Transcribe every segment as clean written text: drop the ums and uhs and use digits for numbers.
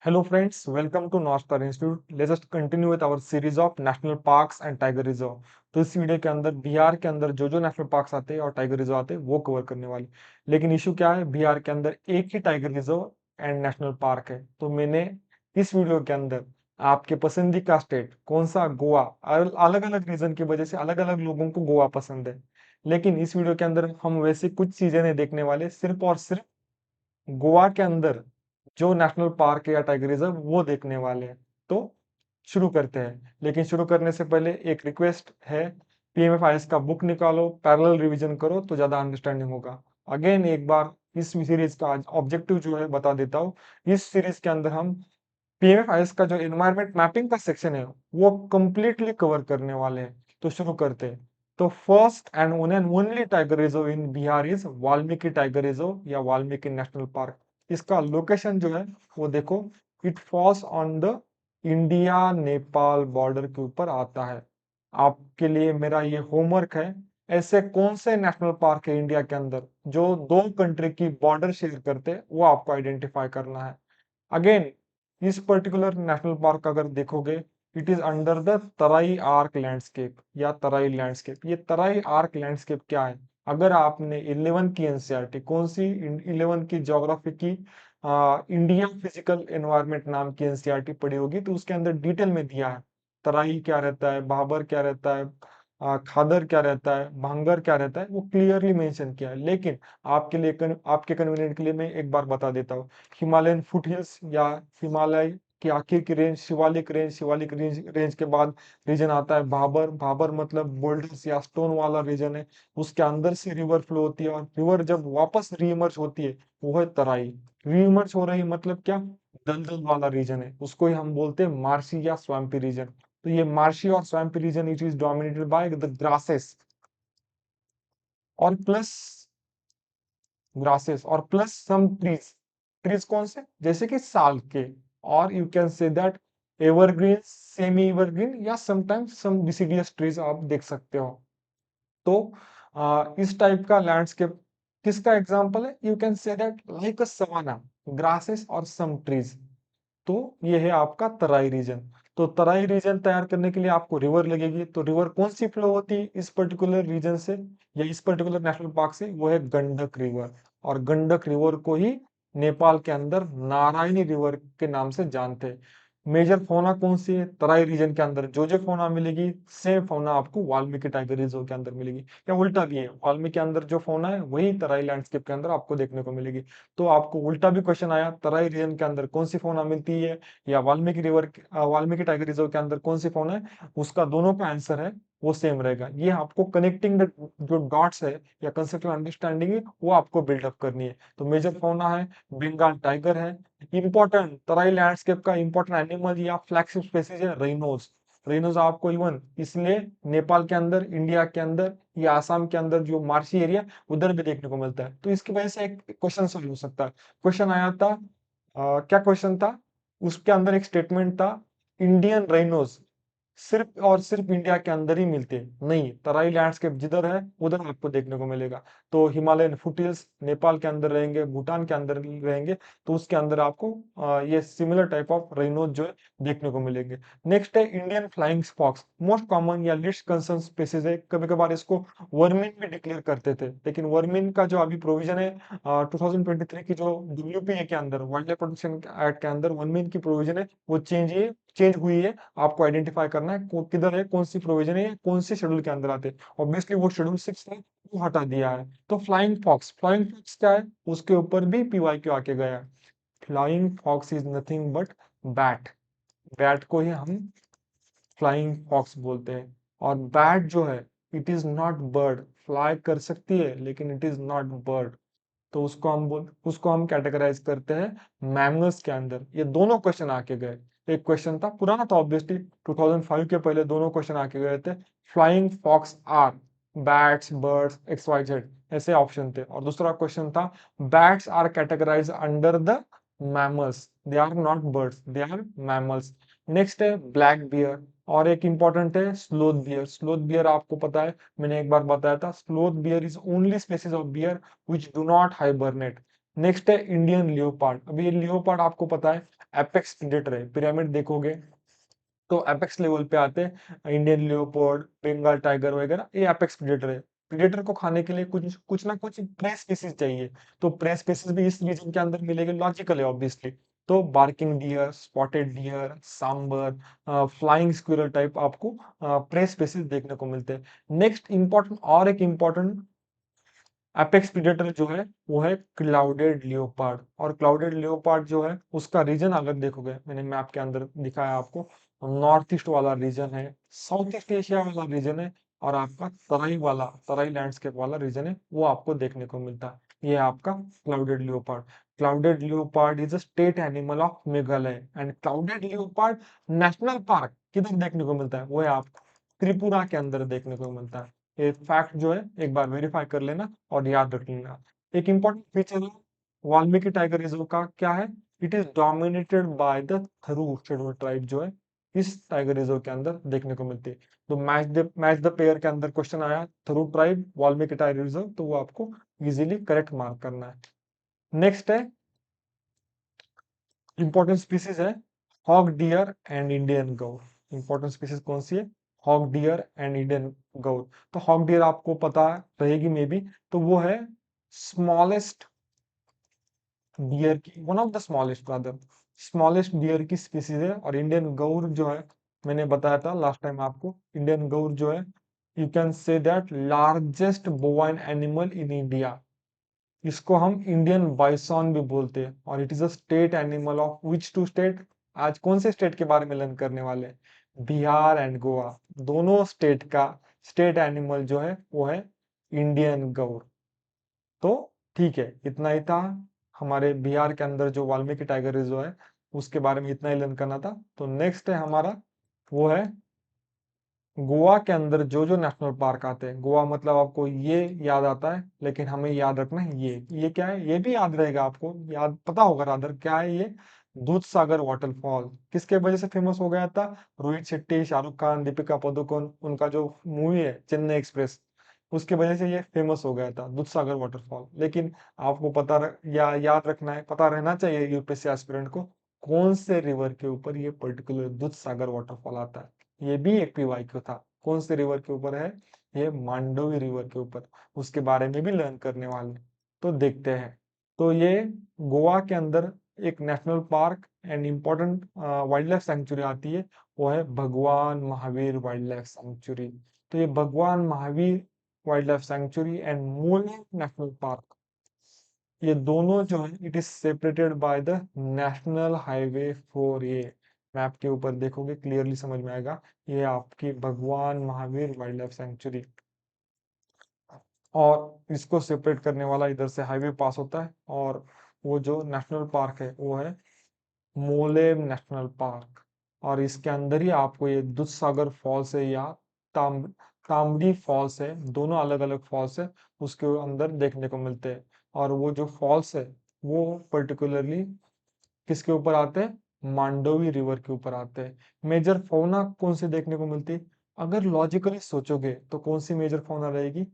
Hello friends, welcome to North Star Institute. Let's just continue with our series of national parks and tiger reserve. तो इस video के अंदर बिहार के अंदर जो जो नेशनल पार्क्स आते हैं और टाइगर रिजर्व आते हैं वो कवर करने वाले। लेकिन इशू क्या है, बिहार के अंदर एक ही tiger reserve and national park है। तो मैंने इस वीडियो के अंदर आपके पसंदीदा स्टेट कौन सा, गोवा, अलग अलग रीजन की वजह से अलग अलग लोगों को गोवा पसंद है। लेकिन इस वीडियो के अंदर हम वैसे कुछ चीजें नहीं देखने वाले, सिर्फ और सिर्फ गोवा के अंदर जो नेशनल पार्क है या टाइगर रिजर्व वो देखने वाले हैं। तो शुरू करते हैं, लेकिन शुरू करने से पहले एक रिक्वेस्ट है, पीएमएफआईएस का बुक निकालो, पैरेलल रिवीजन करो तो ज्यादा अंडरस्टैंडिंग होगा। अगेन एक बार इस सीरीज का ऑब्जेक्टिव जो है बता देता हूँ। इस सीरीज के अंदर हम पीएमएफआईएस का जो एनवायरमेंट मैपिंग का सेक्शन है वो कंप्लीटली कवर करने वाले हैं। तो शुरू करते हैं। तो first and one and only tiger reserve in Bihar is Valmiki tiger reserve या वाल्मीकि नेशनल पार्क। इसका लोकेशन जो है वो देखो, it falls on the India Nepal border के ऊपर आता है। आपके लिए मेरा ये होमवर्क है, ऐसे कौन से नेशनल पार्क है इंडिया के अंदर जो दो कंट्री की बॉर्डर शेयर करते हैं, वो आपको आइडेंटिफाई करना है। अगेन इस पर्टिकुलर नेशनल पार्क अगर देखोगे, it is under the Terai arc landscape या तराई लैंडस्केप। ये तराई आर्क लैंडस्केप क्या है? अगर आपने 11 की एनसीईआरटी, कौन सी 11 की ज्योग्राफी की, इंडिया फिजिकल एनवायरनमेंट नाम की एनसीईआरटी पढ़ी होगी, तो उसके अंदर डिटेल में दिया है तराई क्या रहता है, भाबर क्या रहता है, खादर क्या रहता है, भांगर क्या रहता है, वो क्लियरली मेंशन किया है। लेकिन आपके लिए आपके कन्वीनियंट के लिए मैं एक बार बता देता हूँ। हिमालयन फुट हिल्स या हिमालय की आखिर की range Shivalik range, Shivalik range के बाद रीजन आता है भाबर। भाबर मतलब बोल्डर्स या स्टोन वाला रीजन है। उसके अंदर से रिवर फ्लो होती है और रिवर जब वापस रीइमर्ज होती है वो है तराई। रीइमर्ज हो रही मतलब क्या? दलदल वाला रीजन है, उसको ही हम बोलते हैं मार्शी या स्वैम्पी रीजन। तो ये मार्शी और swampy region it is dominated by the grasses और प्लस ग्रासेस और प्लस सम ट्रीज। ट्रीज कौन से? जैसे कि साल के, और you can say that evergreen, semi evergreen या समटाइम्स सम डिसीडियस ट्रीज आप देख सकते हो। तो इस टाइप का लैंडस्केप किसका एग्जांपल है? You can say that like a savanna, grasses और सम ट्रीज। तो ये है आपका तराई रीजन। तो तराई रीजन तैयार करने के लिए आपको रिवर लगेगी। तो रिवर कौन सी फ्लो होती है इस पर्टिकुलर रीजन से या इस पर्टिकुलर नेशनल पार्क से? वो है गंडक रिवर। और गंडक रिवर को ही नेपाल के अंदर नारायणी रिवर के नाम से जानते हैं। मेजर फौना कौन सी है तराई रीजन के अंदर? जो फौना मिलेगी सेम फौना आपको वाल्मीकि टाइगर रिजर्व के अंदर मिलेगी, या उल्टा भी है, वाल्मीकि के अंदर जो फौना है वही तराई लैंडस्केप के अंदर आपको देखने को मिलेगी। तो आपको उल्टा भी क्वेश्चन आया, तराई रीजन के अंदर कौन सी फौना मिलती है या वाल्मीकि टाइगर रिजर्व के अंदर कौन सी फौना है, उसका दोनों का आंसर है वो सेम रहेगा। ये आपको कनेक्टिंग द जो डॉट्स है या कंसेप्चुअल अंडरस्टैंडिंग है वो आपको बिल्डअप करनी है। तो मेजर फौना है, बंगाल टाइगर है। इंपॉर्टेंट तराई लैंडस्केप का इंपॉर्टेंट एनिमल या फ्लैगशिप स्पेसीज है रेनोज। रेनोज आपको इवन इसलिए नेपाल के अंदर, इंडिया के अंदर या आसाम के अंदर जो मार्शी एरिया उधर भी देखने को मिलता है। तो इसकी वजह से एक क्वेश्चन सॉल्व हो सकता है। क्वेश्चन आया था, क्या क्वेश्चन था? उसके अंदर एक स्टेटमेंट था, इंडियन राइनोस सिर्फ और सिर्फ इंडिया के अंदर ही मिलते हैं। नहीं, तराई लैंडस्केप जिधर है उधर आपको देखने को मिलेगा। तो हिमालयन फुटहिल्स नेपाल के अंदर रहेंगे, भूटान के अंदर रहेंगे, तो उसके अंदर आपको ये सिमिलर टाइप ऑफ राइनोस जो है देखने को मिलेंगे। नेक्स्ट है Indian flying fox, most common या लिस्ट कंसर्न स्पेसीज है। कभी कभार इसको वर्मिन भी डिक्लेयर करते थे, लेकिन वर्मिन का जो अभी प्रोविजन है 2023 की जो डब्ल्यूपीए के अंदर, वाइल्ड लाइफ प्रोटेक्शन एक्ट के अंदर वर्मिन की प्रोविजन है वो चेंज हुई है। आपको आइडेंटिफाई करना है किधर है, कौन सी प्रोविजन है, कौन से शेड्यूल के अंदर आते हैं। ऑब्वियसली वो शेड्यूल 6 है, वो हटा दिया है। तो फ्लाइंग फॉक्स क्या है? उसके ऊपर भी पीवाई क्यू आके गया है। Flying fox is nothing but bat. Bat को ही हम फ्लाइंग फॉक्स बोलते हैं। और बैट जो है, it is not bird. Fly कर सकती है लेकिन इट इज नॉट बर्ड। तो उसको हम कैटेगराइज करते हैं मैमल्स के अंदर। ये दोनों क्वेश्चन आके गए। एक क्वेश्चन था पुराना, था ऑब्वियसली 2005 के पहले दोनों क्वेश्चन आके गए थे। Flying fox are bats, birds, X Y Z, ऐसे ऑप्शन थे। और दूसरा क्वेश्चन था bats are categorize under the mammals, they are not birds, they are mammals. Next है ब्लैक बियर। और एक इंपॉर्टेंट है स्लोथ बियर। स्लोथ बियर आपको पता है, मैंने एक बार बताया था, sloth bear is only species of bear which do not hibernate. Next है इंडियन लियोपार्ड। अभी ये लियोपार्ड आपको पता है एपेक्स प्रेडेटर है। पिरामिड देखोगे तो एपेक्स लेवल पे आते हैं इंडियन लियोपोर्ड, बंगाल टाइगर वगैरह, ये एपेक्स प्रेडेटर है। प्रेडेटर को खाने के लिए कुछ कुछ ना कुछ प्रे स्पीसीज चाहिए, तो प्रे स्पीसीज भी इस रीजन के अंदर मिलेगी, लॉजिकल है ऑब्वियसली। तो barking deer, spotted deer, sambar, flying squirrel type आपको प्रे स्पीसीज देखने को मिलते हैं। नेक्स्ट इंपॉर्टेंट और एक इम्पॉर्टेंट एपेक्स प्रेडेटर जो है वो है क्लाउडेड लियोपार्ड। और क्लाउडेड लियोपार्ड जो है उसका रीजन अगर देखोगे, मैंने मैप के अंदर दिखाया आपको, नॉर्थ ईस्ट वाला रीजन है, साउथ ईस्ट एशिया वाला रीजन है, और आपका तराई लैंडस्केप वाला रीजन है, वो आपको देखने को मिलता है। ये है आपका clouded leopard. Clouded leopard is a state animal of Meghalaya. And clouded leopard national park किधर देखने को मिलता है, वो है आपको त्रिपुरा के अंदर देखने को मिलता है। ये फैक्ट जो है एक बार वेरीफाई कर लेना और याद रख लेना। एक इंपॉर्टेंट फीचर है वाल्मीकि टाइगर रिजर्व का, क्या है, it is dominated by the Tharu schedule tribe जो है इस टाइगर रिजर्व के अंदर देखने को मिलती है। तो मैच द पेयर के अंदर क्वेश्चन आया थरू ट्राइब वाल्मीकि टाइगर रिजर्व, तो वो आपको इजीली करेक्ट मार्क करना है। नेक्स्ट है इंपॉर्टेंट स्पीसीज है hog deer and Indian gaur. Important species कौन सी है, hog deer and Indian gaur. तो हॉग डियर आपको पता रहेगी मे बी, तो वो है स्मॉलेस्ट डियर की, one of the smallest rather, smallest deer की स्पीसीज है। और इंडियन गौर जो है मैंने बताया था लास्ट टाइम आपको, इंडियन गौर जो है you can say that largest bovine animal in India. इसको हम इंडियन बाइसॉन भी बोलते हैं, और it is a state animal of which two state. आज कौन से स्टेट के बारे में लर्न करने वाले हैं, बिहार एंड गोवा, दोनों स्टेट का स्टेट एनिमल जो है वो है इंडियन गौर। तो ठीक है, इतना ही था हमारे बिहार के अंदर जो वाल्मीकि टाइगर रिजर्व है उसके बारे में, इतना ही लर्न करना था। तो नेक्स्ट है हमारा वो है गोवा के अंदर जो जो नेशनल पार्क आते हैं। गोवा मतलब आपको ये याद आता है, लेकिन हमें याद रखना है ये क्या है, ये भी याद रहेगा आपको, याद पता होगा रादर क्या है ये, दूध सागर वाटरफॉल। किसके वजह से फेमस हो गया था, रोहित शेट्टी, शाहरुख खान, दीपिका पादुकोण, उनका जो मूवी है चेन्नई एक्सप्रेस, उसके वजह से ये फेमस हो गया था दूध सागर वाटरफॉल। लेकिन आपको याद रखना है, पता रहना चाहिए यूपीएससी एस्पिरेंट को, कौन से रिवर के ऊपर ये पर्टिकुलर दूध सागर वाटरफॉल आता है। ये भी एक पीवाईक्यू था, कौन से रिवर के ऊपर है, ये मांडोवी रिवर के ऊपर, उसके बारे में भी लर्न करने वाले हैं। तो देखते हैं। तो ये गोवा के अंदर एक national park and important wild life sanctuary आती है, वो है भगवान महावीर वाइल्ड लाइफ सेंचुरी। तो ये भगवान Mahavir wild life sanctuary and मोले नेशनल पार्क, ये दोनों जो है it is separated by the national highway 4A। Map के ऊपर देखोगे क्लियरली समझ में आएगा, ये आपकी भगवान महावीर वाइल्ड लाइफ सेंचुरी। और इसको सेपरेट करने वाला इधर से हाईवे पास होता है, और वो जो नेशनल पार्क है वो है मोलेम नेशनल पार्क। और इसके अंदर ही आपको ये दूधसागर फॉल्स है या ताम तामड़ी फॉल्स है, दोनों अलग अलग फॉल्स है, उसके अंदर देखने को मिलते हैं। और वो जो फॉल्स है वो पर्टिकुलरली किसके ऊपर आते हैं, मांडोवी रिवर के ऊपर आते हैं। मेजर फौना कौन सी देखने को मिलती है, अगर लॉजिकली सोचोगे तो कौन सी मेजर फौना रहेगी,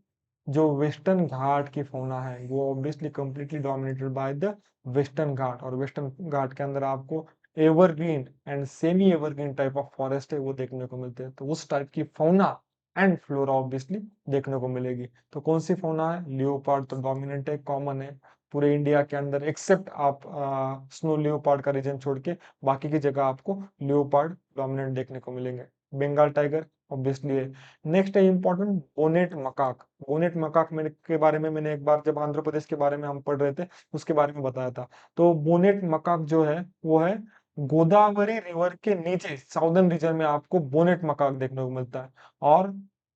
जो वेस्टर्न घाट की फौना है वो obviously completely dominated by the western Ghat. और वेस्टर्न घाट के अंदर आपको evergreen and semi evergreen type of forest है वो देखने को मिलते हैं। तो उस टाइप की फौना एंड फ्लोरा ऑब्वियसली देखने को मिलेगी। तो कौन सी फौना है, लियोपार्ड तो डोमिनेंट है, कॉमन है पूरे इंडिया के अंदर, एक्सेप्ट आप स्नो लियोपार्ड का रीजन छोड़ के बाकी की जगह आपको लियोपार्ड डोमिनेंट देखने को मिलेंगे। बंगाल टाइगर ऑब्वियसली है। नेक्स्ट है important bonnet macaque. Bonnet macaque के बारे में मैंने एक बार जब आंध्र प्रदेश के बारे में हम पढ़ रहे थे उसके बारे में बताया था। तो बोनेट मकाक जो है वो है गोदावरी रिवर के नीचे साउदर्न रीजन में आपको बोनेट मकाक देखने को मिलता है। और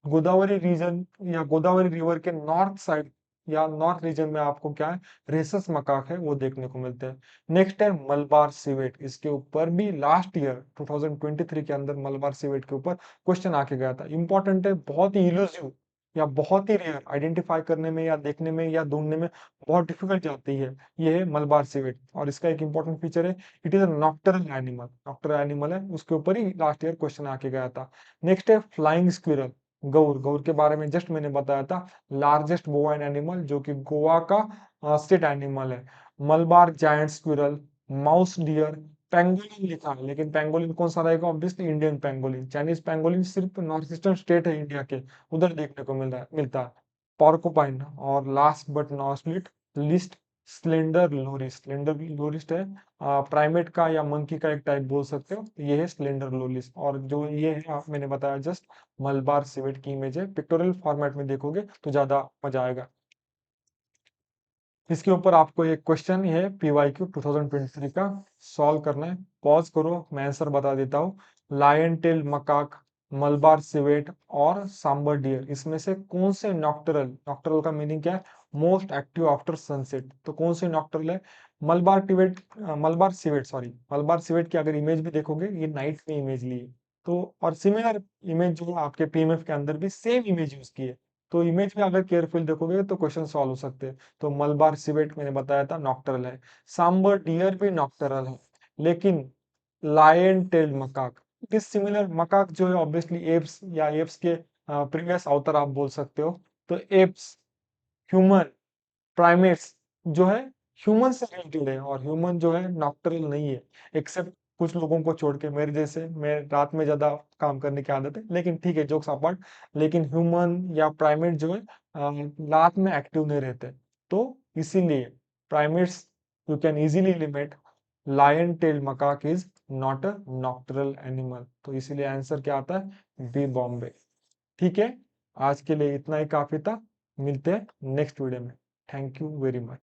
गोदावरी रीजन या गोदावरी रिवर के नॉर्थ साइड या नॉर्थ रीजन में आपको क्या है, रेसस मकाक है वो देखने को मिलते हैं। नेक्स्ट है मलबार सिवेट। इसके ऊपर भी लास्ट ईयर 2023 के अंदर मलबार सिवेट के ऊपर क्वेश्चन आके गया था। इंपॉर्टेंट है, बहुत ही इलूसिव या बहुत ही रेयर, आइडेंटिफाई करने में या देखने में या ढूंढने में बहुत डिफिकल्ट जाती है, ये है मलबार सिवेट। और इसका एक इंपॉर्टेंट फीचर है, it is a nocturnal animal, nocturnal animal है, उसके ऊपर ही लास्ट ईयर क्वेश्चन आके गया था। नेक्स्ट है फ्लाइंग स्क्विरल। गौर, गौर के बारे में जस्ट मैंने बताया था, लार्जेस्ट बोवाइन एनिमल जो कि गोवा का स्टेट एनिमल है। Malabar giant squirrel, mouse deer, pangolin लिखा है, लेकिन पेंगोलिन कौन सा रहेगा? Obviously Indian pangolin. Chinese pangolin सिर्फ नॉर्थ ईस्टर्न स्टेट है इंडिया के, उधर देखने को मिलता है। पोर्कुपाइन, और last but not least slender loris. Slender loris है प्राइमेट का या मंकी का एक टाइप बोल सकते हो, तो ये है स्लेंडर लोरिस। और जो ये है आप मैंने बताया जस्ट मलबार सिवेट की इमेज है, पिक्टोरियल फॉर्मेट में देखोगे तो ज्यादा मजा आएगा। इसके ऊपर आपको एक क्वेश्चन है पीवाईक्यू 2023 का, सॉल्व करना है। पॉज करो, मैं आंसर बता देता हूँ। Lion tail macaque, Malabar civet और सांबर डियर, इसमें से कौन से नॉक्टरल, नॉक्टरल का मीनिंग क्या है? Most active after sunset. तो कौन से नॉक्टरल है? Malabar civet, Malabar civet, sorry Malabar civet की अगर इमेज भी देखोगे, ये नाइट में इमेज ली है। तो और सिमिलर इमेज जो है आपके पीएमएफ के अंदर भी सेम इमेज यूज की है। तो इमेज में अगर केयरफुल देखोगे तो क्वेश्चन सॉल्व हो सकते हैं। तो मलबार सिवेट मैंने बताया था नॉक्टरल है, सांबर डियर भी नॉक्टरल है, लेकिन lion tail macaque it is similar. Macaque जो है ऑब्वियसली एप्स या एप्स के प्रीवियस अवतार आप बोल सकते हो। तो एप्स, ह्यूमन, प्राइमेट्स जो है ह्यूमन से रिलेटेड है, और ह्यूमन जो है नॉक्टरल नहीं है, एक्सेप्ट कुछ लोगों को छोड़ के। मेरे जैसे, मैं रात में ज्यादा काम करने की आदत है, लेकिन ठीक है जोक्स अपार्ट। लेकिन ह्यूमन या प्राइमेट जो है रात में एक्टिव नहीं रहते। तो इसीलिए primates you can easily limit, lion tail macaque is not a nocturnal animal. तो इसीलिए आंसर क्या आता है? बी बॉम्बे। ठीक है, आज के लिए इतना ही काफी था। मिलते हैं नेक्स्ट वीडियो में। Thank you very much.